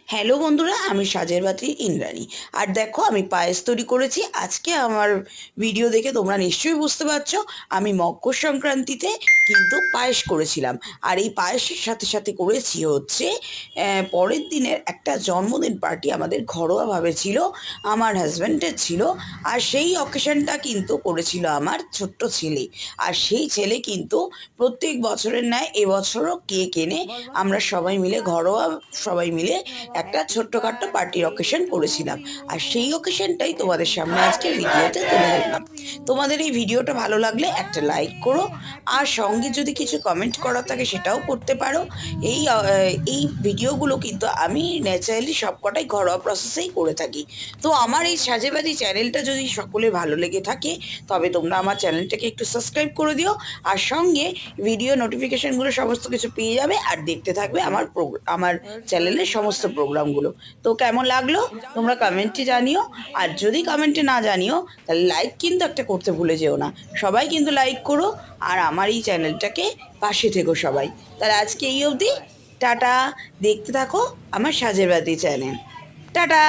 Hello বন্ধুরা, আমি সাজের বাতি ইন্দ্রাণী। আর দেখো, আমি পায়েস তৈরি করেছি। আজকে আমার ভিডিও দেখে তোমরা নিশ্চয়ই বুঝতে পারছো আমি মকর সংক্রান্তিতে কিন্তু পায়েস করেছিলাম। আর এই পায়েসের সাথে সাথে করেছি হচ্ছে পরের দিনের একটা জন্মদিন পার্টি আমাদের ঘরোয়াভাবে ছিল, আমার হাজব্যান্ডের ছিল। আর সেই অকেশনটা কিন্তু করেছিল আমার ছোট্ট ছেলে। আর সেই ছেলে কিন্তু প্রত্যেক বছরের ন্যায় এবছরও কেক এনে আমরা সবাই মিলে ঘরোয়া সবাই মিলে একটা ছোট্টখাট্টো পার্টির অকেশন করেছিলাম। আর সেই অকেশনটাই তোমাদের সামনে আজকে ভিডিওতে তুলে ধরলাম। তোমাদের এই ভিডিওটা ভালো লাগলে একটা লাইক করো, আর সঙ্গে যদি কিছু কমেন্ট করার থাকে সেটাও করতে পারো। এই ভিডিওগুলো কিন্তু আমি ন্যাচারালি সবকটাই ঘরোয়া প্রসেসেই করে থাকি। তো আমার এই সাজেবাজি চ্যানেলটা যদি সকলে ভালো লেগে থাকে তবে তোমরা আমার চ্যানেলটাকে একটু সাবস্ক্রাইব করে দিও, আর সঙ্গে ভিডিও নোটিফিকেশনগুলো সমস্ত কিছু পেয়ে যাবে, আর দেখতে থাকবে আমার চ্যানেলের সমস্ত প্রোগ্রামগুলো। তো কেমন লাগলো তোমরা কমেন্টে জানিও। আর যদি কমেন্টে না জানিও তাহলে লাইক কিন্তু একটা করতে ভুলে যেও না। সবাই কিন্তু লাইক করো, আর আমার এই চ্যানেলটাকে পাশে থেকো সবাই। তাহলে আজকে এই অবধি, টাটা। দেখতে থাকো আমার সাজের বাতি চ্যানেল। টাটা।